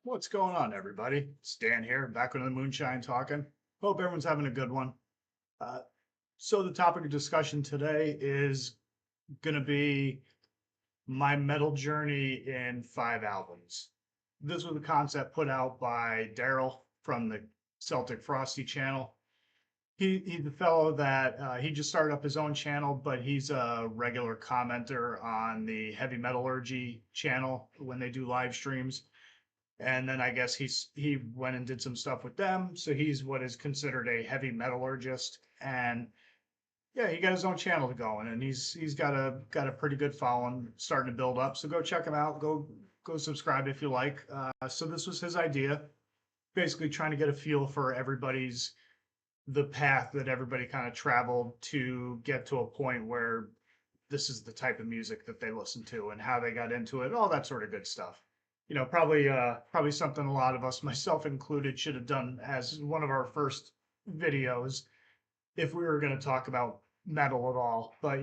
What's going on, everybody? It's Dan here, back with the Moonshine talking. Hope everyone's having a good one. Uh, so, the topic of discussion today is going to be my metal journey in 5 albums. This was a concept put out by Daryl from the Celtic Frosty channel. He's the fellow that he just started up his own channel, but he's a regular commenter on the Heavy Metallurgy channel when they do live streams. And then I guess he went and did some stuff with them. So he's what is considered a heavy metallurgist. And yeah, he got his own channel going, and he's got a pretty good following starting to build up. So go check him out. Go subscribe if you like. So this was his idea, basically trying to get a feel for everybody's the path that everybody kind of traveled to get to a point where this is the type of music that they listen to and how they got into it, all that sort of good stuff. Probably something a lot of us, myself included, should have done as one of our first videos if we were going to talk about metal at all. But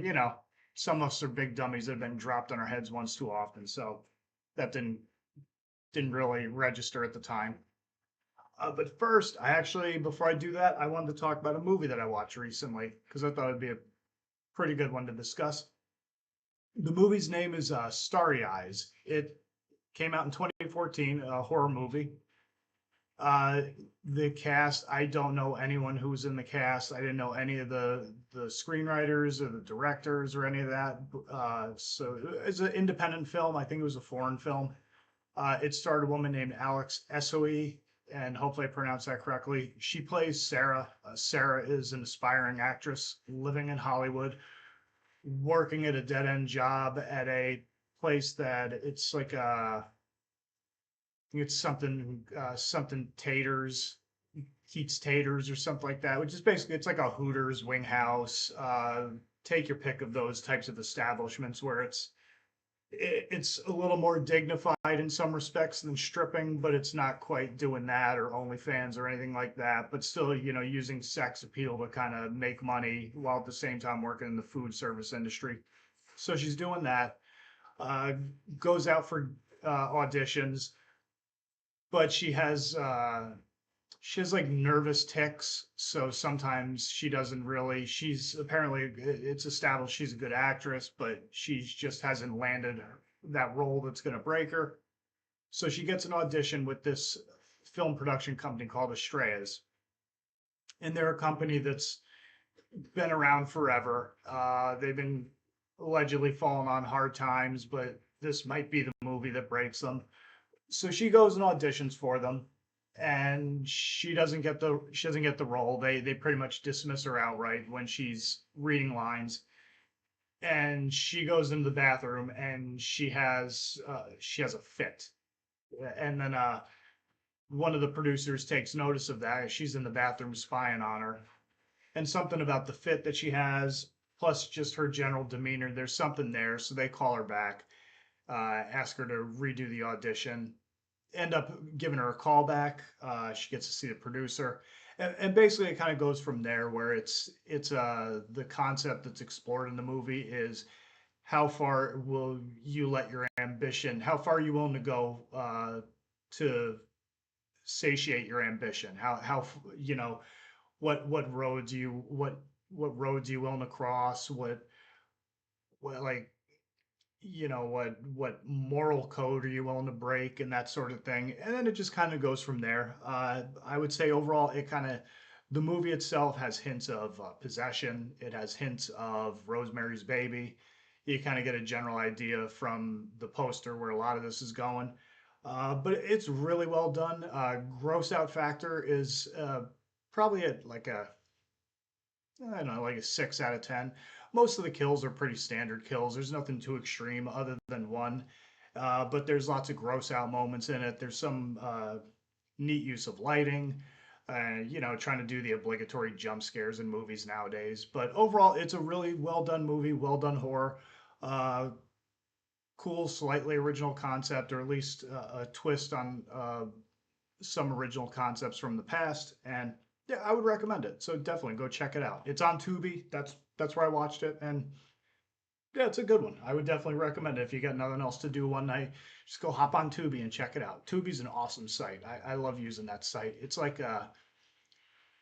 some of us are big dummies that have been dropped on our heads once too often, so that didn't really register at the time. But first, before I do that, I wanted to talk about a movie that I watched recently because I thought it'd be a pretty good one to discuss. The movie's name is Starry Eyes. It came out in 2014, a horror movie. Uh, the cast, I don't know anyone who was in the cast. I didn't know any of the screenwriters or the directors or any of that. So it's an independent film. I think it was a foreign film. It starred a woman named Alex Essoe, and hopefully I pronounced that correctly. She plays Sarah. Sarah is an aspiring actress living in Hollywood, working at a dead end job at a place that it's like it's something taters, Keats Taters or something like that, which is basically it's like a Hooters, Wing House. Take your pick of those types of establishments where it's a little more dignified in some respects than stripping, but it's not quite doing that or OnlyFans or anything like that. But still, using sex appeal to kind of make money while at the same time working in the food service industry. So she's doing that. Uh, Goes out for auditions, but she has like nervous tics, so sometimes she doesn't really. She's apparently it's established she's a good actress, but she just hasn't landed that role that's going to break her. So she gets an audition with this film production company called Estrellas, and they're a company that's been around forever. They've been allegedly falling on hard times, but this might be the movie that breaks them. So she goes and auditions for them, and she doesn't get the role. They pretty much dismiss her outright when she's reading lines. And she goes into the bathroom and she has a fit. And then one of the producers takes notice of that. She's in the bathroom spying on her, and something about the fit that she has, plus just her general demeanor. There's something there, so they call her back, ask her to redo the audition, end up giving her a call back. She gets to see the producer, and basically it kind of goes from there. Where it's the concept that's explored in the movie is how far will you let your ambition? How far are you willing to go to satiate your ambition? How what roads you what roads you willing to cross? What like what moral code are you willing to break and that sort of thing, and then it just kind of goes from there. I would say overall it kind of the movie itself has hints of possession. It has hints of Rosemary's Baby. You kind of get a general idea from the poster where a lot of this is going. But it's really well done. Gross out factor is probably at like a I don't know, like a 6 out of 10. Most of the kills are pretty standard kills. There's nothing too extreme other than one. But there's lots of gross out moments in it. There's some neat use of lighting, trying to do the obligatory jump scares in movies nowadays. But overall, it's a really well done movie, well done horror. Uh, cool, slightly original concept, or at least a twist on some original concepts from the past. And yeah, I would recommend it. So definitely go check it out. It's on Tubi. That's where I watched it, and Yeah, it's a good one. I would definitely recommend it if you got nothing else to do one night. Just go hop on Tubi and check it out. Tubi's an awesome site. I love using that site. It's like where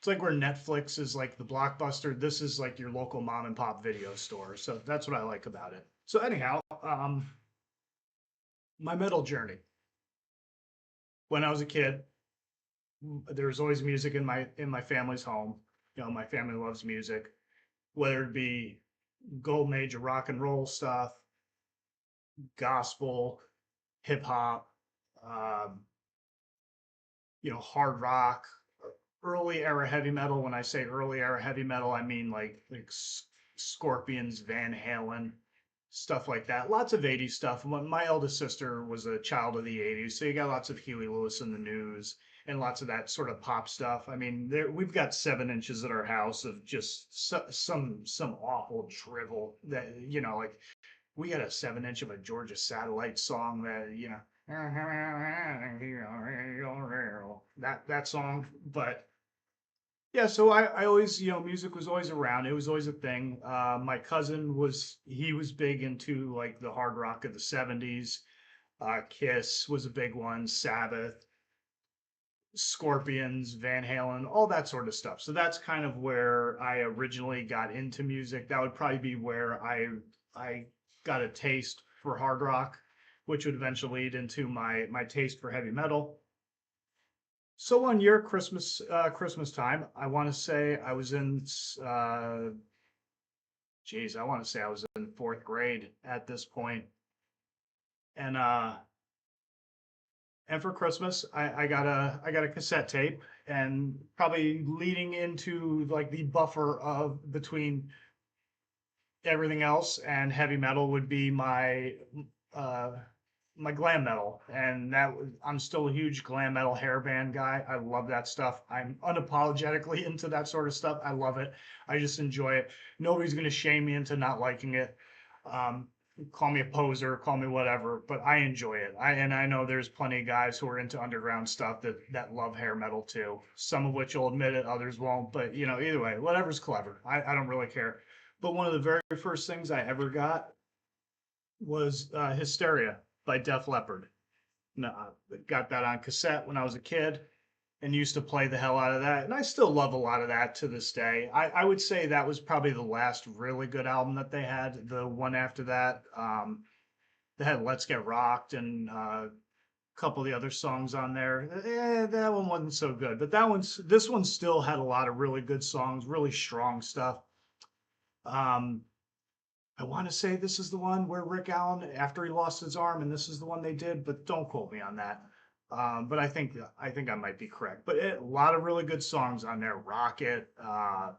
Netflix is like the blockbuster. This is like your local mom and pop video store. So that's what I like about it. So anyhow, my metal journey. When I was a kid, there was always music in my family's home. You know, my family loves music, whether it be gold major rock and roll stuff, gospel, hip hop, um, hard rock, early era heavy metal. When I say early era heavy metal, I mean like Scorpions, Van Halen, stuff like that. Lots of 80s stuff. My eldest sister was a child of the 80s, so you got lots of Huey Lewis in the News and lots of that sort of pop stuff. I mean, we've got 7 inches at our house of just some awful drivel that like we got a 7 inch of a Georgia Satellite song that that song. But yeah, so I always, music was always around. It was always a thing. My cousin he was big into like the hard rock of the 70s. Kiss was a big one, Sabbath, Scorpions, Van Halen, all that sort of stuff. So that's kind of where I originally got into music. That would probably be where I got a taste for hard rock, which would eventually lead into my taste for heavy metal. So one year, Christmas time, I want to say I was in, uh, I want to say I was in fourth grade at this point, and for Christmas, I got a cassette tape, and probably leading into like the buffer of between everything else and heavy metal would be uh, my glam metal, and I'm still a huge glam metal hair band guy. I love that stuff. I'm unapologetically into that sort of stuff. I love it. I just enjoy it. Nobody's gonna shame me into not liking it. Um, Call me a poser, call me whatever, but I enjoy it. I know there's plenty of guys who are into underground stuff that love hair metal too. Some of which will admit it, others won't. But either way, whatever's clever. I don't really care. But one of the very first things I ever got was Hysteria by Def Leppard. No, got that on cassette when I was a kid and used to play the hell out of that. And I still love a lot of that to this day. I would say that was probably the last really good album that they had. The one after that, they had Let's Get Rocked and a couple of the other songs on there. That one wasn't so good, but this one still had a lot of really good songs, really strong stuff. Um, I want to say this is the one where Rick Allen, after he lost his arm, and this is the one they did, but don't quote me on that. But I think I might be correct. But a lot of really good songs on there. Rocket, Pour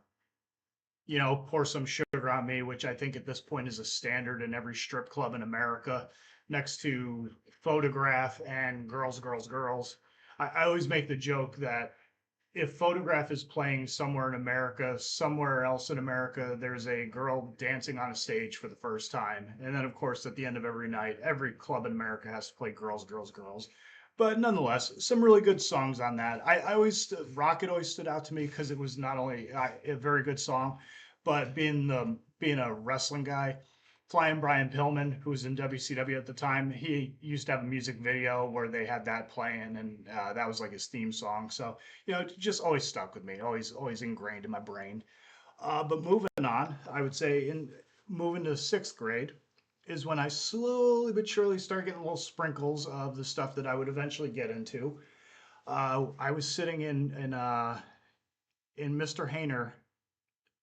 Some Sugar on Me, which I think at this point is a standard in every strip club in America, next to Photograph and Girls, Girls, Girls. I always make the joke that if Photograph is playing somewhere in America, somewhere else in America, there's a girl dancing on a stage for the first time. And then, of course, at the end of every night, every club in America has to play Girls, Girls, Girls. But nonetheless, some really good songs on that. Rocket always stood out to me because it was not only a very good song, but being a wrestling guy, Flying Brian Pillman, who was in WCW at the time, he used to have a music video where they had that playing, and that was like his theme song. So it just always stuck with me, always ingrained in my brain. But moving on, I would say in moving to sixth grade is when I slowly but surely start getting little sprinkles of the stuff that I would eventually get into. I was sitting in Mr. Hayner,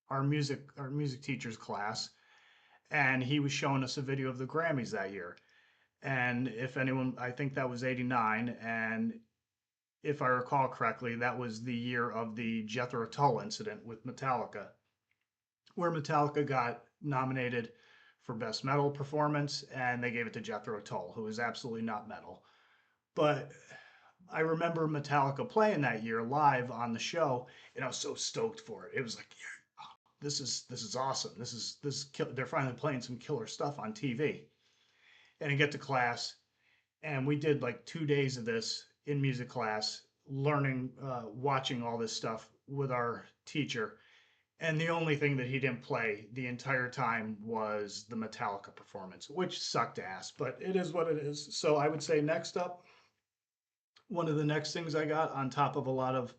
our music teacher's class, and he was showing us a video of the Grammys that year. And if anyone, I think that was '89, and if I recall correctly, that was the year of the Jethro Tull incident with Metallica, where Metallica got nominated for Best Metal Performance, and they gave it to Jethro Tull, who is absolutely not metal. But I remember Metallica playing that year live on the show, and I was so stoked for it. It was like, yeah, this is awesome. They're finally playing some killer stuff on TV. And I get to class, and we did like 2 days of this in music class, learning, watching all this stuff with our teacher. And the only thing that he didn't play the entire time was the Metallica performance, which sucked ass, but it is what it is. So I would say next up, one of the next things I got on top of a lot of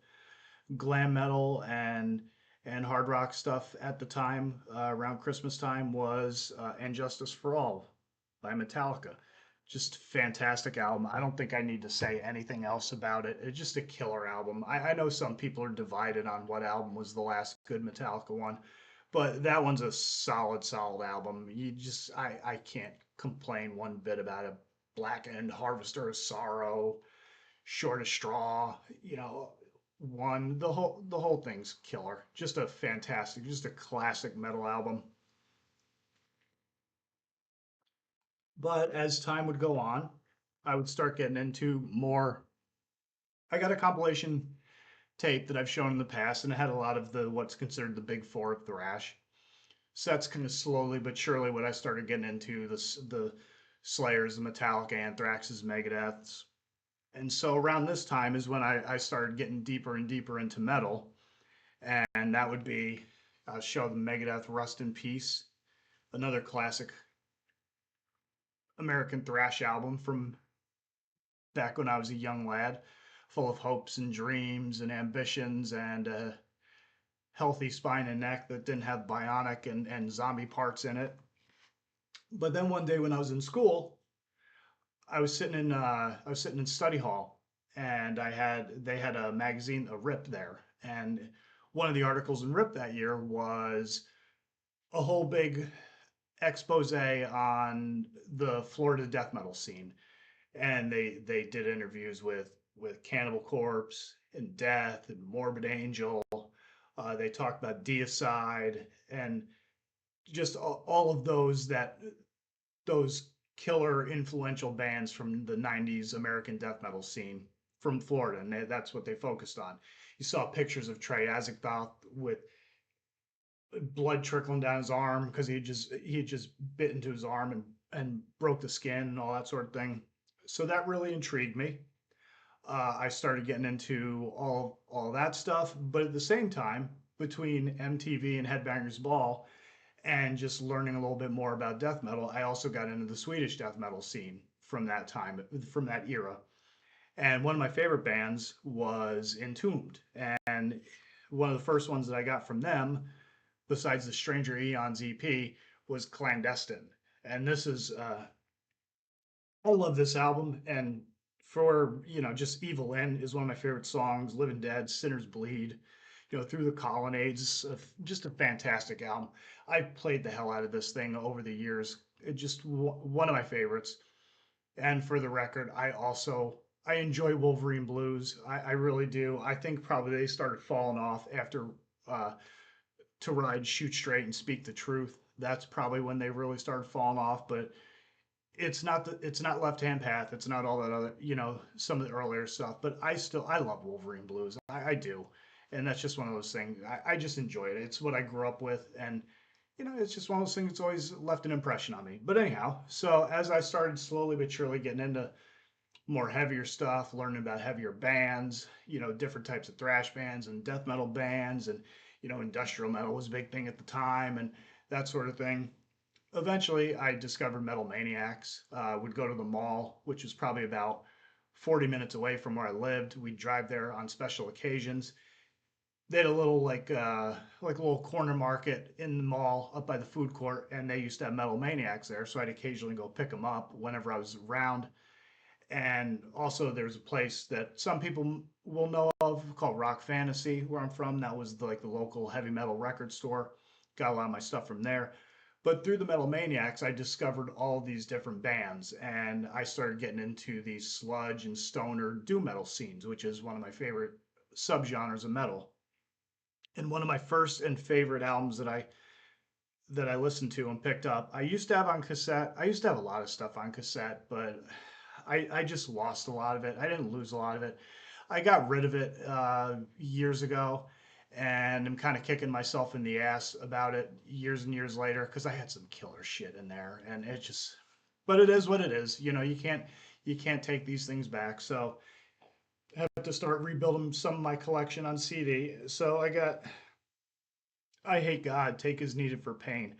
glam metal and hard rock stuff at the time around Christmas time was "And Justice for All" by Metallica. Just fantastic album. I don't think I need to say anything else about it. It's just a killer album. I know some people are divided on what album was the last good Metallica one, but that one's a solid album. I can't complain one bit about it. Blackened, Harvester of Sorrow, Short of Straw, one the whole thing's killer. Just a fantastic, just a classic metal album. But as time would go on, I would start getting into more. I got a compilation tape that I've shown in the past, and it had a lot of the what's considered the big four of thrash. So that's kind of slowly but surely what I started getting into the Slayers, the Metallica, Anthraxes, Megadeths. And so around this time is when I started getting deeper and deeper into metal. And that would be show the Megadeth Rust in Peace, another classic American thrash album from back when I was a young lad, full of hopes and dreams and ambitions and a healthy spine and neck that didn't have bionic and zombie parts in it. But then one day when I was in school, I was sitting in study hall, and they had a magazine, a Rip there, and one of the articles in Rip that year was a whole big expose on the Florida death metal scene, and they did interviews with Cannibal Corpse and Death and Morbid Angel. They talked about Deicide and just all of those killer influential bands from the 90s American death metal scene from Florida, and that's what they focused on. You saw pictures of Trey Azagthoth with blood trickling down his arm because he had just bit into his arm and broke the skin and all that sort of thing. So that really intrigued me. I started getting into all that stuff, but at the same time, between MTV and Headbangers Ball, and just learning a little bit more about death metal, I also got into the Swedish death metal scene from that time, from that era. And one of my favorite bands was Entombed. And one of the first ones that I got from them, besides the Stranger Eons EP, was Clandestine. And I love this album. And just Evil In is one of my favorite songs. Living Dead, Sinners Bleed, Through the Colonnades, just a fantastic album. I've played the hell out of this thing over the years. It just one of my favorites. And for the record, I enjoy Wolverine Blues. I really do. I think probably they started falling off after uh, To Ride, Shoot Straight, and Speak the Truth. That's probably when they really started falling off. But it's not Left Hand Path. It's not all that other some of the earlier stuff. But I love Wolverine Blues. I do, and that's just one of those things. I just enjoy it. It's what I grew up with, and it's just one of those things that's always left an impression on me. But anyhow, so as I started slowly but surely getting into more heavier stuff, learning about heavier bands, different types of thrash bands and death metal bands, and industrial metal was a big thing at the time, and that sort of thing. Eventually, I discovered Metal Maniacs. Would go to the mall, which was probably about 40 minutes away from where I lived. We'd drive there on special occasions. They had a little like a little corner market in the mall up by the food court, and they used to have Metal Maniacs there, so I'd occasionally go pick them up whenever I was around. And also, there's a place that some people will know of called Rock Fantasy, where I'm from. That was like the local heavy metal record store. Got a lot of my stuff from there. But through the Metal Maniacs, I discovered all these different bands, and I started getting into these sludge and stoner doom metal scenes, which is one of my favorite subgenres of metal. And one of my first and favorite albums that I listened to and picked up. I used to have on cassette. I used to have a lot of stuff on cassette, but I just lost a lot of it. I didn't lose a lot of it. I got rid of it years ago, and I'm kind of kicking myself in the ass about it years and years later because I had some killer shit in there, and it just. But it is what it is. You can't take these things back. So I have to start rebuilding some of my collection on CD. So I Hate God, Take Is Needed for Pain.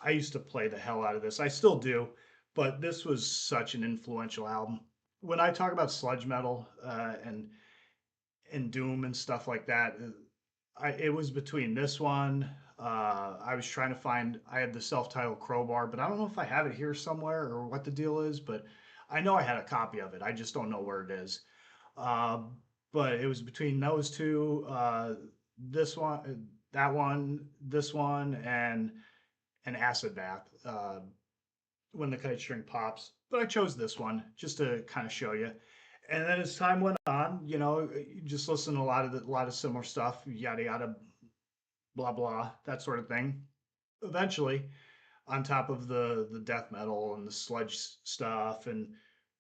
I used to play the hell out of this. I still do, but this was such an influential album. When I talk about sludge metal and doom and stuff like that, it was between this one. I was trying to find. I had the self-titled Crowbar, but I don't know if I have it here somewhere or what the deal is. But I know I had a copy of it. I just don't know where it is. Uh, but it was between those two. This one, that one, this one, and Acid Bath. When the kite string pops. But I chose this one just to kind of show you. And then as time went on, you just listen to a lot of similar stuff, yada yada, blah blah, that sort of thing. Eventually, on top of the death metal and the sludge stuff and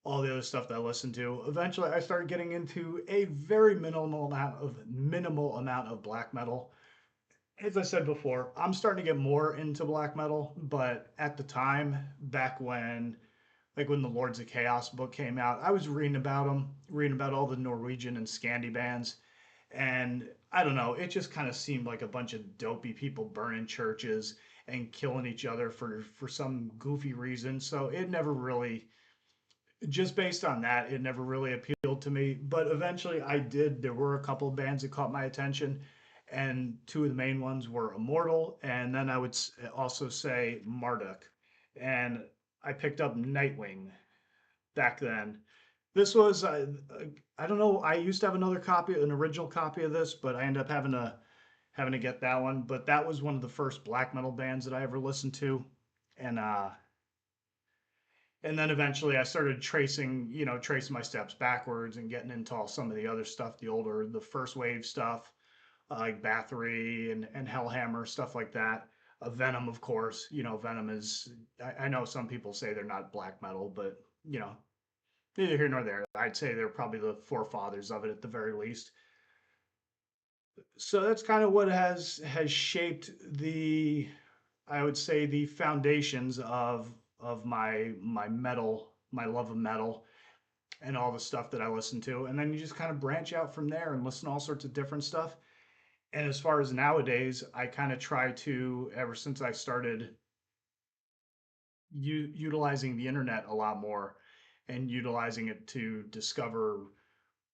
all the other stuff that I listened to, eventually I started getting into a very minimal amount of black metal. As I said before, I'm starting to get more into black metal, but at the time, back when like when the Lords of Chaos book came out, I was reading about them, reading about all the Norwegian and Scandi bands, and I don't know, it just kind of seemed like a bunch of dopey people burning churches and killing each other for some goofy reason. So it never really, just based on that, it never really appealed to me. But eventually, I did. There were a couple of bands that caught my attention, and two of the main ones were Immortal, and then I would also say Marduk, and I picked up Nightwing back then. This was I don't know. I used to have another copy, an original copy of this, but I ended up having to get that one. But that was one of the first black metal bands that I ever listened to, and and then eventually I started tracing my steps backwards and getting into all some of the other stuff, the first wave stuff, like Bathory and Hellhammer, stuff like that. Venom, of course. Venom is. I know some people say they're not black metal, but neither here nor there. I'd say they're probably the forefathers of it at the very least. So that's kind of what has shaped I would say the foundations of my metal, my love of metal, and all the stuff that I listen to. And then you just kind of branch out from there and listen to all sorts of different stuff. And as far as nowadays, I kind of try to, ever since I started utilizing the internet a lot more and utilizing it to discover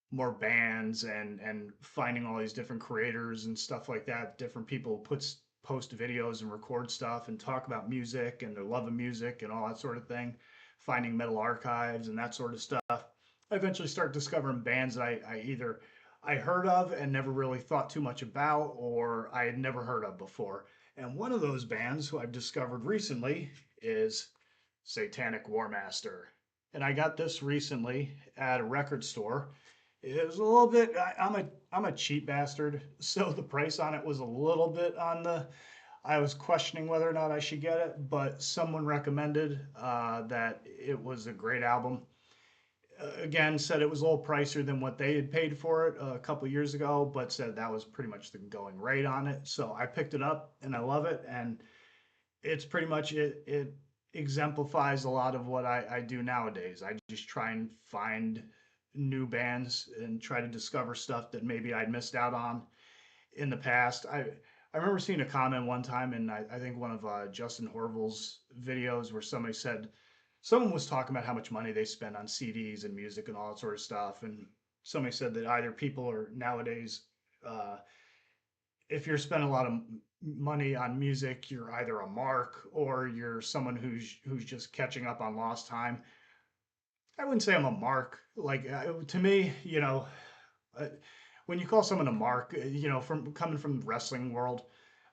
more bands and finding all these different creators and stuff like that, different people post videos and record stuff and talk about music and their love of music and all that sort of thing, finding metal archives and that sort of stuff. I eventually start discovering bands that I either I heard of and never really thought too much about, or I had never heard of before. And one of those bands who I've discovered recently is Satanic War Master. And I got this recently at a record store. It was a little bit. I'm a cheap bastard, so the price on it was a little bit on the. I was questioning whether or not I should get it, but someone recommended that it was a great album. Again, said it was a little pricier than what they had paid for it a couple years ago, but said that was pretty much the going rate on it. So I picked it up and I love it, and it's pretty much it exemplifies a lot of what I do nowadays. I just try and find new bands and try to discover stuff that maybe I'd missed out on in the past. I remember seeing a comment one time in I think one of Justin Horville's videos where somebody said someone was talking about how much money they spend on CDs and music and all that sort of stuff, and somebody said that either people are nowadays uh, if you're spending a lot of money on music, you're either a mark or you're someone who's just catching up on lost time. I wouldn't say I'm a mark. Like to me, uh, when you call someone a mark, from coming from the wrestling world,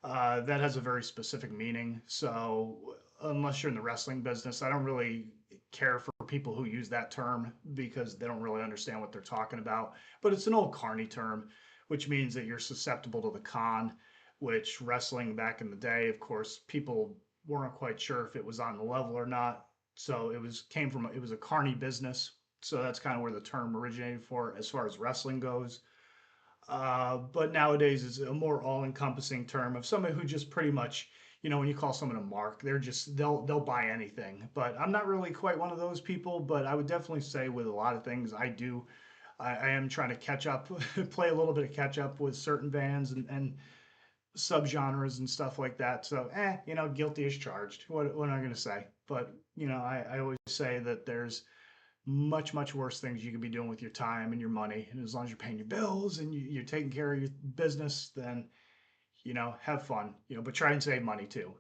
that has a very specific meaning. So unless you're in the wrestling business, I don't really care for people who use that term because they don't really understand what they're talking about. But it's an old carny term, which means that you're susceptible to the con, which wrestling back in the day, of course, people weren't quite sure if it was on the level or not. So it was a carny business. So that's kind of where the term originated for as far as wrestling goes. But nowadays it's a more all-encompassing term of somebody who just pretty much, when you call someone a mark, they'll buy anything. But I'm not really quite one of those people. But I would definitely say with a lot of things I am trying to catch up, play a little bit of catch up with certain bands and subgenres and stuff like that. So, guilty as charged. What am I going to say? But, I always say that there's much, much worse things you could be doing with your time and your money. And as long as you're paying your bills and you're taking care of your business, then, have fun, but try and save money too.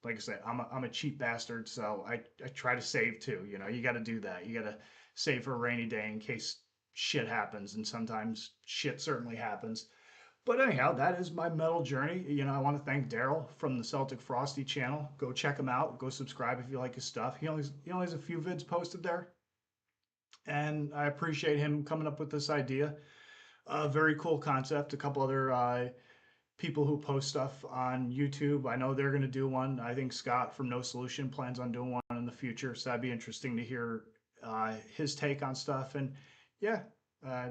Like I said, I'm a cheap bastard. So I try to save too. You got to do that. You got to save for a rainy day in case shit happens. And sometimes shit certainly happens. But anyhow, that is my metal journey. I want to thank Daryl from the Celtic Frosty channel. Go check him out. Go subscribe if you like his stuff. He only has a few vids posted there, and I appreciate him coming up with this idea. Very cool concept. A couple other people who post stuff on YouTube. I know they're going to do one. I think Scott from No Solution plans on doing one in the future. So that'd be interesting to hear his take on stuff. And yeah, uh,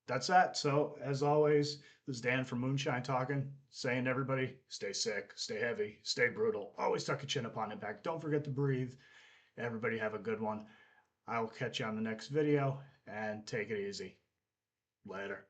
that's that. So as always, this is Dan from Moonshine talking, saying to everybody, stay sick, stay heavy, stay brutal. Always tuck your chin up on impact. Don't forget to breathe. Everybody have a good one. I will catch you on the next video and take it easy. Later.